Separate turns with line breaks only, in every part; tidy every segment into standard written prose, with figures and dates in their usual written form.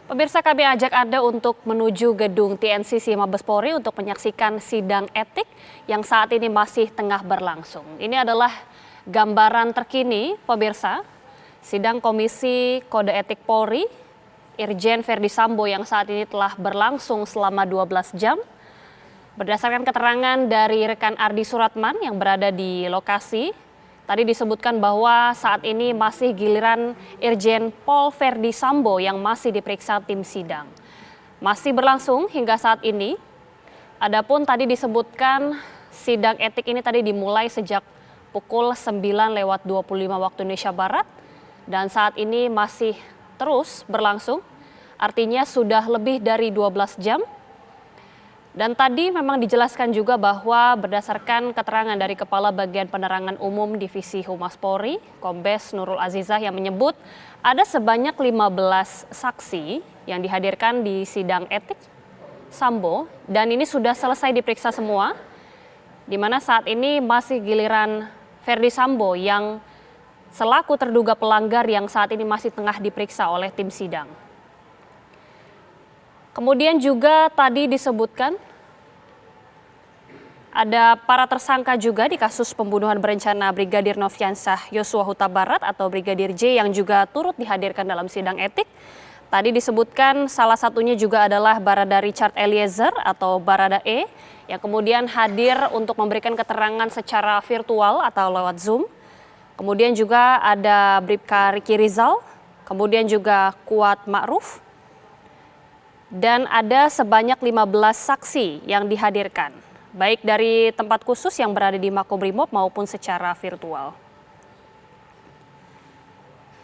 Pemirsa, kami ajak Anda untuk menuju gedung TNCC Mabes Polri untuk menyaksikan sidang etik yang saat ini masih tengah berlangsung. Ini adalah gambaran terkini, pemirsa, sidang Komisi Kode Etik Polri, Irjen Verdi Sambo yang saat ini telah berlangsung selama 12 jam. Berdasarkan keterangan dari rekan Ardi Suratman yang berada di lokasi, tadi disebutkan bahwa saat ini masih giliran Irjen Pol Verdi Sambo yang masih diperiksa tim sidang. Masih berlangsung hingga saat ini. Adapun tadi disebutkan sidang etik ini tadi dimulai sejak pukul 9:25 waktu Indonesia Barat dan saat ini masih terus berlangsung. Artinya sudah lebih dari 12 jam. Dan tadi memang dijelaskan juga bahwa berdasarkan keterangan dari Kepala Bagian Penerangan Umum Divisi Humas Polri, Kombes Nurul Azizah yang menyebut ada sebanyak 15 saksi yang dihadirkan di sidang etik Sambo dan ini sudah selesai diperiksa semua, di mana saat ini masih giliran Verdi Sambo yang selaku terduga pelanggar yang saat ini masih tengah diperiksa oleh tim sidang. Kemudian juga tadi disebutkan ada para tersangka juga di kasus pembunuhan berencana Brigadir Nofriansah Yosua Huta Barat atau Brigadir J yang juga turut dihadirkan dalam sidang etik. Tadi disebutkan salah satunya juga adalah Barada Richard Eliezer atau Barada E yang kemudian hadir untuk memberikan keterangan secara virtual atau lewat Zoom. Kemudian juga ada Bribka Riki Rizal, kemudian juga Kuat Ma'ruf. Dan ada sebanyak 15 saksi yang dihadirkan, baik dari tempat khusus yang berada di Makobrimob maupun secara virtual.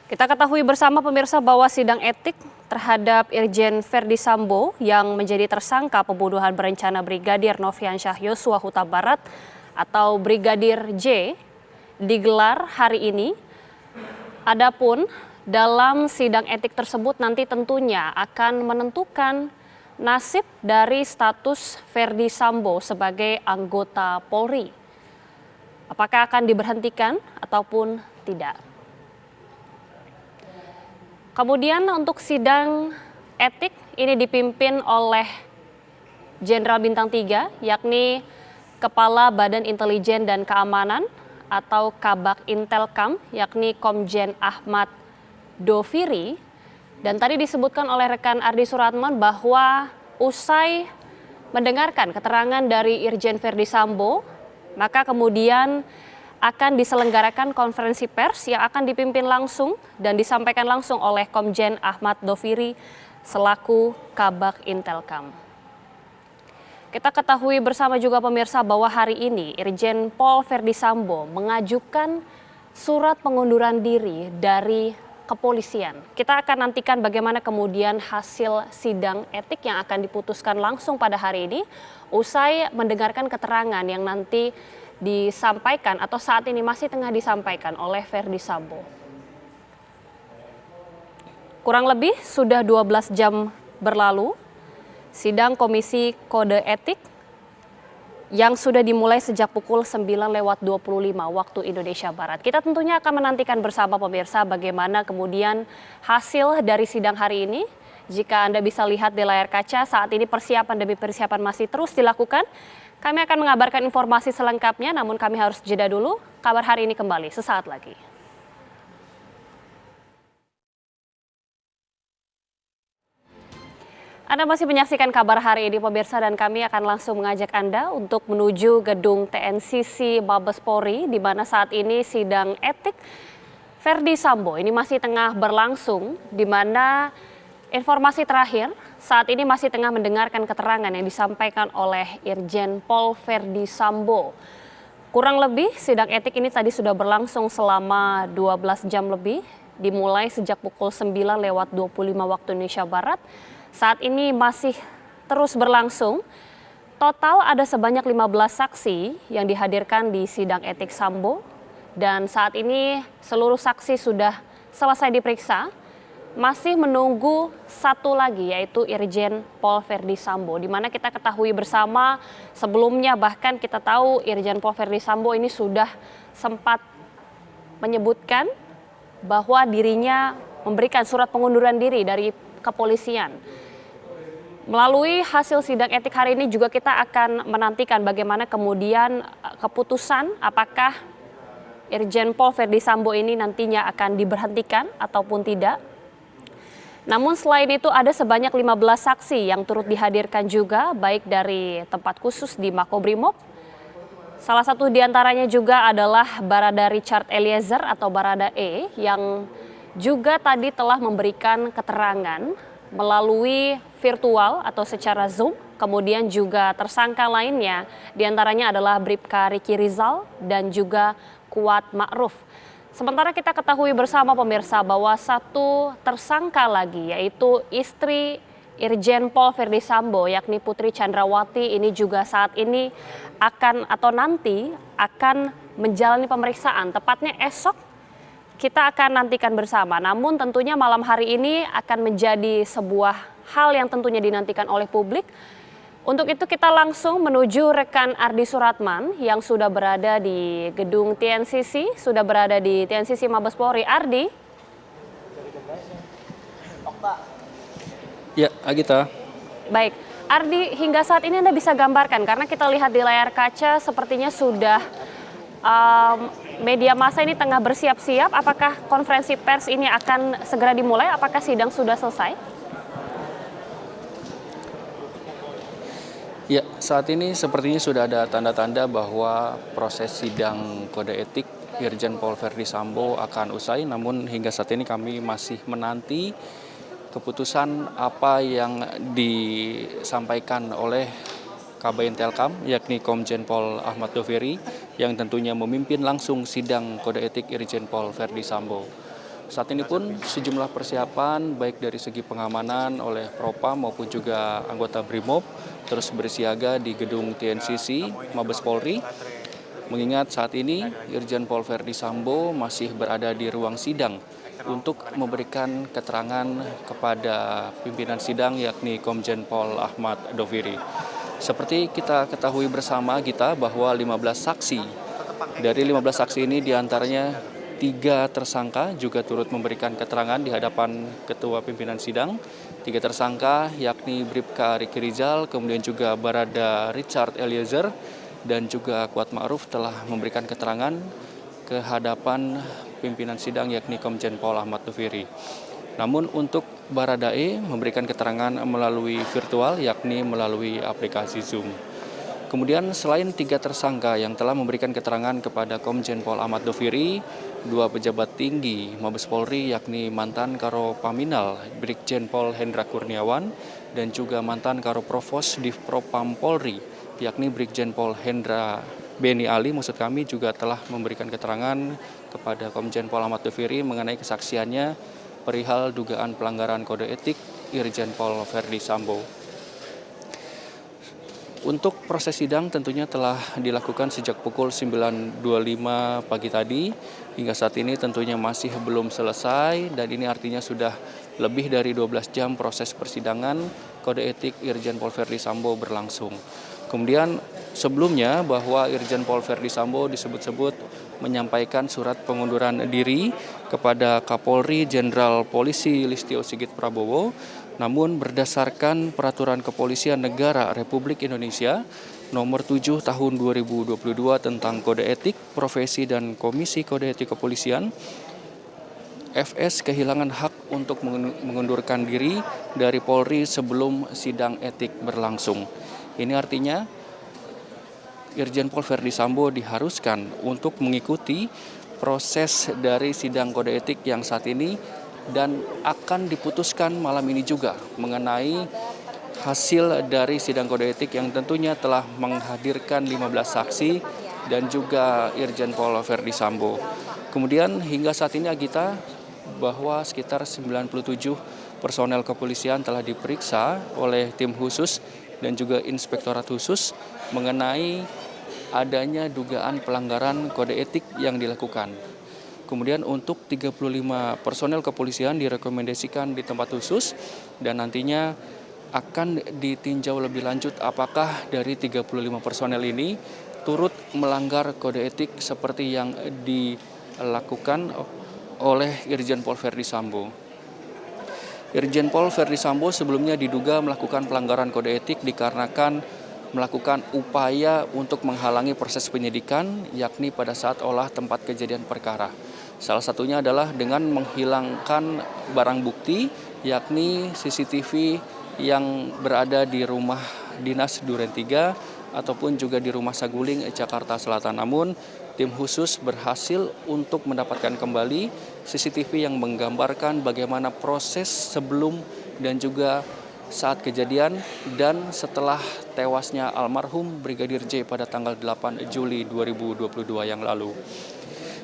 Kita ketahui bersama pemirsa bahwa sidang etik terhadap Irjen Verdi Sambo yang menjadi tersangka pembunuhan berencana Brigadir Nofriansah Yosua Huta Barat atau Brigadir J digelar hari ini. Adapun dalam sidang etik tersebut nanti tentunya akan menentukan nasib dari status Verdi Sambo sebagai anggota Polri. Apakah akan diberhentikan ataupun tidak. Kemudian untuk sidang etik ini dipimpin oleh Jenderal Bintang 3 yakni Kepala Badan Intelijen dan Keamanan atau Kabak Intelkam yakni Komjen Ahmad Doviri. Dan tadi disebutkan oleh rekan Ardi Suratman bahwa usai mendengarkan keterangan dari Irjen Verdi Sambo, maka kemudian akan diselenggarakan konferensi pers yang akan dipimpin langsung dan disampaikan langsung oleh Komjen Ahmad Doviri selaku Kabak Intelkam. Kita ketahui bersama juga pemirsa bahwa hari ini Irjen Pol Verdi Sambo mengajukan surat pengunduran diri dari kepolisian. Kita akan nantikan bagaimana kemudian hasil sidang etik yang akan diputuskan langsung pada hari ini usai mendengarkan keterangan yang nanti disampaikan atau saat ini masih tengah disampaikan oleh Verdi Sambo. Kurang lebih sudah 12 jam berlalu sidang Komisi Kode Etik yang sudah dimulai sejak pukul 9:25 waktu Indonesia Barat. Kita tentunya akan menantikan bersama pemirsa bagaimana kemudian hasil dari sidang hari ini. Jika Anda bisa lihat di layar kaca, saat ini persiapan demi persiapan masih terus dilakukan. Kami akan mengabarkan informasi selengkapnya, namun kami harus jeda dulu. Kabar hari ini kembali sesaat lagi. Anda masih menyaksikan kabar hari ini pemirsa dan kami akan langsung mengajak Anda untuk menuju gedung TNCC Mabes Polri di mana saat ini sidang etik Verdi Sambo ini masih tengah berlangsung di mana informasi terakhir saat ini masih tengah mendengarkan keterangan yang disampaikan oleh Irjen Pol Verdi Sambo. Kurang lebih sidang etik ini tadi sudah berlangsung selama 12 jam lebih, dimulai sejak pukul 9:25 waktu Indonesia Barat. Saat ini masih terus berlangsung. Total ada sebanyak 15 saksi yang dihadirkan di sidang etik Sambo. Dan saat ini seluruh saksi sudah selesai diperiksa. Masih menunggu satu lagi yaitu Irjen Pol Verdi Sambo. Di mana kita ketahui bersama sebelumnya bahkan kita tahu Irjen Pol Verdi Sambo ini sudah sempat menyebutkan bahwa dirinya memberikan surat pengunduran diri dari kepolisian. Melalui hasil sidang etik hari ini juga kita akan menantikan bagaimana kemudian keputusan apakah Irjen Pol Verdi Sambo ini nantinya akan diberhentikan ataupun tidak. Namun selain itu ada sebanyak 15 saksi yang turut dihadirkan juga baik dari tempat khusus di Makobrimob. Salah satu diantaranya juga adalah Barada Richard Eliezer atau Barada E yang juga tadi telah memberikan keterangan melalui virtual atau secara Zoom. Kemudian juga tersangka lainnya diantaranya adalah Bribka Riki Rizal dan juga Kuat Ma'ruf. Sementara kita ketahui bersama pemirsa bahwa satu tersangka lagi yaitu istri Irjen Pol Verdi Sambo yakni Putri Chandrawati ini juga saat ini akan atau nanti akan menjalani pemeriksaan tepatnya esok. Kita akan nantikan bersama, namun tentunya malam hari ini akan menjadi sebuah hal yang tentunya dinantikan oleh publik. Untuk itu kita langsung menuju rekan Ardi Suratman yang sudah berada di gedung TNCC, sudah berada di TNCC Mabes Polri. Ardi.
Ya, Agita.
Baik, Ardi hingga saat ini Anda bisa gambarkan karena kita lihat di layar kaca sepertinya sudah media massa ini tengah bersiap-siap. Apakah konferensi pers ini akan segera dimulai? Apakah sidang sudah selesai?
Ya, saat ini sepertinya sudah ada tanda-tanda bahwa proses sidang kode etik Irjen Pol Verdi Sambo akan usai. Namun hingga saat ini kami masih menanti keputusan apa yang disampaikan oleh Kabid Telkam yakni Komjen Pol Ahmad Doviri yang tentunya memimpin langsung sidang kode etik Irjen Pol Verdi Sambo. Saat ini pun sejumlah persiapan baik dari segi pengamanan oleh Propam maupun juga anggota Brimob terus bersiaga di gedung TNCC Mabes Polri. Mengingat saat ini Irjen Pol Verdi Sambo masih berada di ruang sidang untuk memberikan keterangan kepada pimpinan sidang yakni Komjen Pol Ahmad Doviri. Seperti kita ketahui bersama kita bahwa 15 saksi, dari 15 saksi ini diantaranya 3 tersangka juga turut memberikan keterangan di hadapan Ketua Pimpinan Sidang. 3 tersangka yakni Bribka Riki Rizal, kemudian juga Barada Richard Eliezer, dan juga Kuat Ma'ruf telah memberikan keterangan ke hadapan pimpinan sidang yakni Komjen Pol Ahmad Doviri. Namun untuk Barada E memberikan keterangan melalui virtual yakni melalui aplikasi Zoom. Kemudian selain 3 tersangka yang telah memberikan keterangan kepada Komjen Pol Ahmad Doviri, 2 pejabat tinggi Mabes Polri yakni mantan Karo Paminal Brigjen Pol Hendra Kurniawan dan juga mantan Karo Provos Divpropam Polri yakni Brigjen Pol Hendra Beni Ali juga telah memberikan keterangan kepada Komjen Pol Ahmad Doviri mengenai kesaksiannya perihal dugaan pelanggaran kode etik Irjen Pol Verdi Sambo. Untuk proses sidang tentunya telah dilakukan sejak pukul 9.25 pagi tadi. Hingga saat ini tentunya masih belum selesai dan ini artinya sudah lebih dari 12 jam proses persidangan kode etik Irjen Pol Verdi Sambo berlangsung. Kemudian sebelumnya bahwa Irjen Pol Verdi Sambo disebut-sebut menyampaikan surat pengunduran diri kepada Kapolri Jenderal Polisi Listio Sigit Prabowo. Namun berdasarkan Peraturan Kepolisian Negara Republik Indonesia Nomor 7 Tahun 2022 tentang Kode Etik, Profesi dan Komisi Kode Etik Kepolisian, FS kehilangan hak untuk mengundurkan diri dari Polri sebelum sidang etik berlangsung. Ini artinya Irjen Pol Verdi Sambo diharuskan untuk mengikuti proses dari sidang kode etik yang saat ini dan akan diputuskan malam ini juga mengenai hasil dari sidang kode etik yang tentunya telah menghadirkan 15 saksi dan juga Irjen Pol Verdi Sambo. Kemudian hingga saat ini Agita bahwa sekitar 97 personel kepolisian telah diperiksa oleh tim khusus dan juga inspektorat khusus mengenai adanya dugaan pelanggaran kode etik yang dilakukan. Kemudian untuk 35 personel kepolisian direkomendasikan di tempat khusus dan nantinya akan ditinjau lebih lanjut apakah dari 35 personel ini turut melanggar kode etik seperti yang dilakukan oleh Irjen Pol Verdi Sambo. Irjen Pol Verdi Sambo sebelumnya diduga melakukan pelanggaran kode etik dikarenakan melakukan upaya untuk menghalangi proses penyidikan, yakni pada saat olah tempat kejadian perkara. Salah satunya adalah dengan menghilangkan barang bukti, yakni CCTV yang berada di rumah dinas Duren 3 ataupun juga di rumah Saguling, Jakarta Selatan. Namun, tim khusus berhasil untuk mendapatkan kembali CCTV yang menggambarkan bagaimana proses sebelum dan juga saat kejadian dan setelah tewasnya almarhum Brigadir J pada tanggal 8 Juli 2022 yang lalu.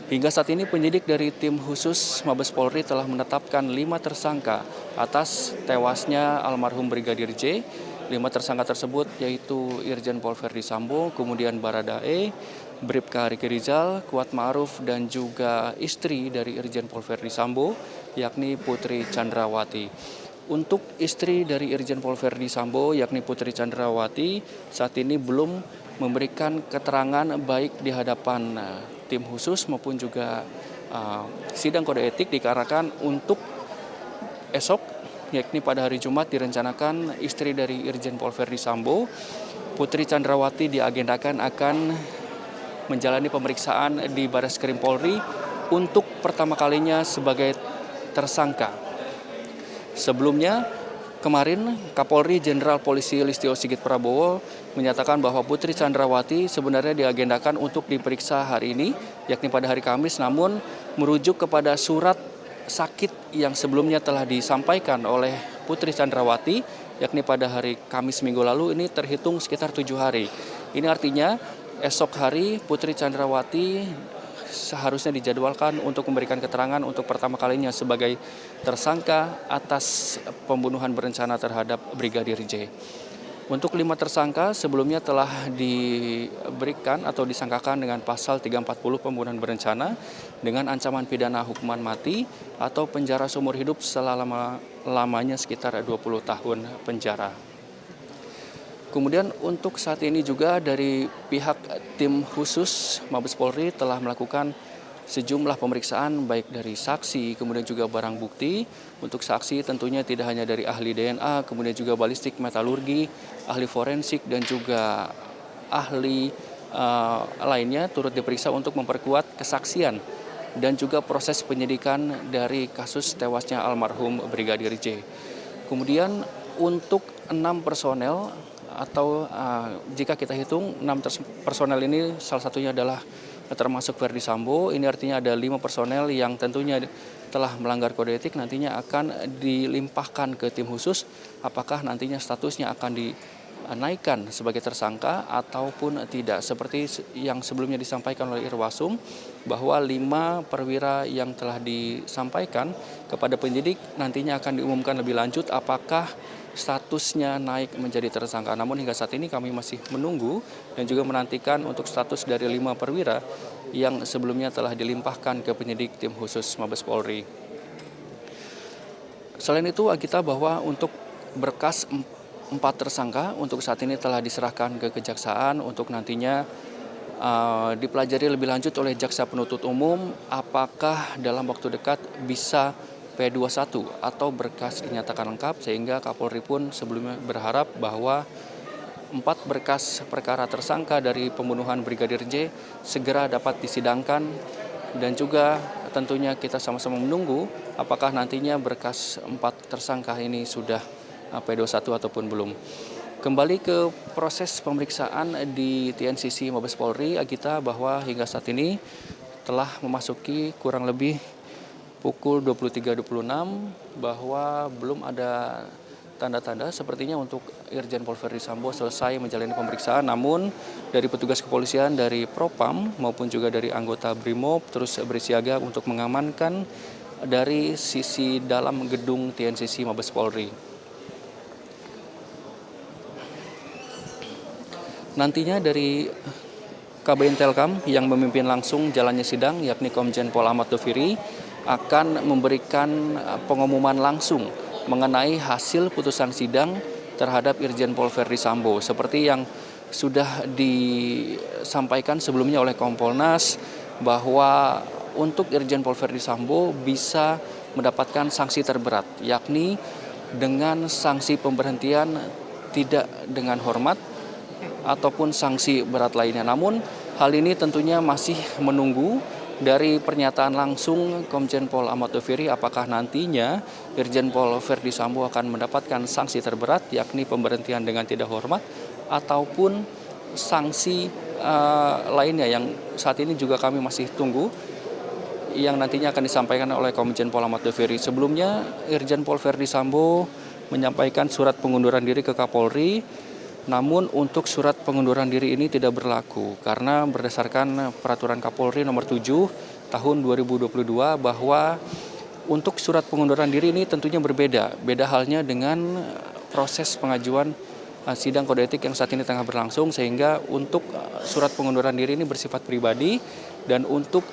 Hingga saat ini penyidik dari tim khusus Mabes Polri telah menetapkan 5 tersangka atas tewasnya almarhum Brigadir J. 5 tersangka tersebut yaitu Irjen Pol Verdi Sambo, kemudian Baradae, Bribka Riki Rizal, Kuat Ma'ruf, dan juga istri dari Irjen Pol Verdi Sambo, yakni Putri Chandrawati. Untuk istri dari Irjen Pol Verdi Sambo, yakni Putri Chandrawati, saat ini belum memberikan keterangan baik di hadapan tim khusus maupun juga sidang kode etik dikarenakan untuk esok, yakni pada hari Jumat direncanakan istri dari Irjen Pol Verdi Sambo, Putri Chandrawati diagendakan akan menjalani pemeriksaan di Barreskrim Polri untuk pertama kalinya sebagai tersangka. Sebelumnya, kemarin Kapolri Jenderal Polisi Listio Sigit Prabowo menyatakan bahwa Putri Chandrawati sebenarnya diagendakan untuk diperiksa hari ini, yakni pada hari Kamis, namun merujuk kepada surat sakit yang sebelumnya telah disampaikan oleh Putri Chandrawati, yakni pada hari Kamis minggu lalu, ini terhitung sekitar 7 hari. Ini artinya esok hari Putri Chandrawati seharusnya dijadwalkan untuk memberikan keterangan untuk pertama kalinya sebagai tersangka atas pembunuhan berencana terhadap Brigadir J. Untuk 5 tersangka sebelumnya telah diberikan atau disangkakan dengan pasal 340 pembunuhan berencana dengan ancaman pidana hukuman mati atau penjara seumur hidup selama-lamanya sekitar 20 tahun penjara. Kemudian untuk saat ini juga dari pihak tim khusus Mabes Polri telah melakukan sejumlah pemeriksaan baik dari saksi kemudian juga barang bukti. Untuk saksi tentunya tidak hanya dari ahli DNA, kemudian juga balistik metalurgi, ahli forensik dan juga ahli lainnya turut diperiksa untuk memperkuat kesaksian dan juga proses penyidikan dari kasus tewasnya almarhum Brigadir J. Kemudian untuk 6 personel atau jika kita hitung 6 personel ini salah satunya adalah termasuk Verdi Sambo. Ini artinya ada 5 personel yang tentunya telah melanggar kode etik nantinya akan dilimpahkan ke tim khusus apakah nantinya statusnya akan dinaikkan sebagai tersangka ataupun tidak. Seperti yang sebelumnya disampaikan oleh Irwasum bahwa 5 perwira yang telah disampaikan kepada penyidik nantinya akan diumumkan lebih lanjut apakah statusnya naik menjadi tersangka. Namun hingga saat ini kami masih menunggu dan juga menantikan untuk status dari 5 perwira yang sebelumnya telah dilimpahkan ke penyidik tim khusus Mabes Polri. Selain itu, kita bahwa untuk berkas 4 tersangka untuk saat ini telah diserahkan ke kejaksaan untuk nantinya dipelajari lebih lanjut oleh jaksa penuntut umum apakah dalam waktu dekat bisa P21 atau berkas dinyatakan lengkap sehingga Kapolri pun sebelumnya berharap bahwa 4 berkas perkara tersangka dari pembunuhan Brigadir J segera dapat disidangkan dan juga tentunya kita sama-sama menunggu apakah nantinya berkas 4 tersangka ini sudah P21 ataupun belum. Kembali ke proses pemeriksaan di TNCC Mabes Polri, Agita, bahwa hingga saat ini telah memasuki kurang lebih pukul 23.26 bahwa belum ada tanda-tanda sepertinya untuk Irjen Pol Verdi Sambo selesai menjalani pemeriksaan. Namun dari petugas kepolisian dari Propam maupun juga dari anggota Brimob terus bersiaga untuk mengamankan dari sisi dalam gedung TNCC Mabes Polri. Nantinya dari Kabin Telkom yang memimpin langsung jalannya sidang yakni Komjen Pol Ahmad Doviri akan memberikan pengumuman langsung mengenai hasil putusan sidang terhadap Irjen Pol Verdi Sambo. Seperti yang sudah disampaikan sebelumnya oleh Kompolnas bahwa untuk Irjen Pol Verdi Sambo bisa mendapatkan sanksi terberat, yakni dengan sanksi pemberhentian tidak dengan hormat ataupun sanksi berat lainnya. Namun hal ini tentunya masih menunggu dari pernyataan langsung Komjen Pol Ahmad Doviri apakah nantinya Irjen Pol Verdi Sambo akan mendapatkan sanksi terberat yakni pemberhentian dengan tidak hormat ataupun sanksi lainnya yang saat ini juga kami masih tunggu yang nantinya akan disampaikan oleh Komjen Pol Ahmad Doviri. Sebelumnya Irjen Pol Verdi Sambo menyampaikan surat pengunduran diri ke Kapolri, namun untuk surat pengunduran diri ini tidak berlaku karena berdasarkan peraturan Kapolri nomor 7 tahun 2022 bahwa untuk surat pengunduran diri ini tentunya berbeda. Beda halnya dengan proses pengajuan sidang kode etik yang saat ini tengah berlangsung, sehingga untuk surat pengunduran diri ini bersifat pribadi dan untuk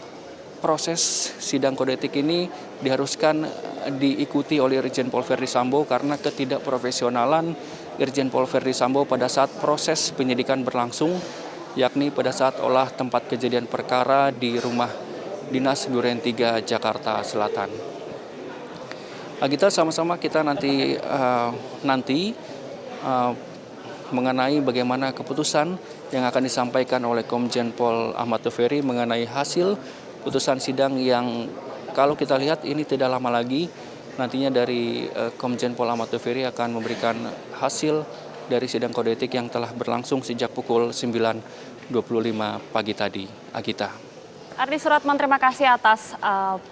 proses sidang kode etik ini diharuskan diikuti oleh Irjen Pol Verdi Sambo karena ketidakprofesionalan Irjen Pol Verdi Sambo pada saat proses penyidikan berlangsung, yakni pada saat olah tempat kejadian perkara di rumah dinas Duren 3 Jakarta Selatan. Kita sama-sama kita nanti mengenai bagaimana keputusan yang akan disampaikan oleh Komjen Pol Ahmad Doviri mengenai hasil putusan sidang yang kalau kita lihat ini tidak lama lagi nantinya dari Komjen Pol Ahmad Doviri akan memberikan hasil dari sidang kode etik yang telah berlangsung sejak pukul 9.25 pagi tadi. Agita.
Ardi Suratman, terima kasih atas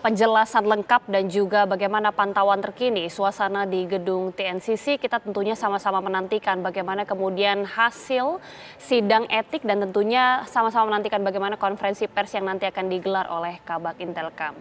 penjelasan lengkap dan juga bagaimana pantauan terkini suasana di gedung TNCC. Kita tentunya sama-sama menantikan bagaimana kemudian hasil sidang etik dan tentunya sama-sama menantikan bagaimana konferensi pers yang nanti akan digelar oleh Kabak Intelkam.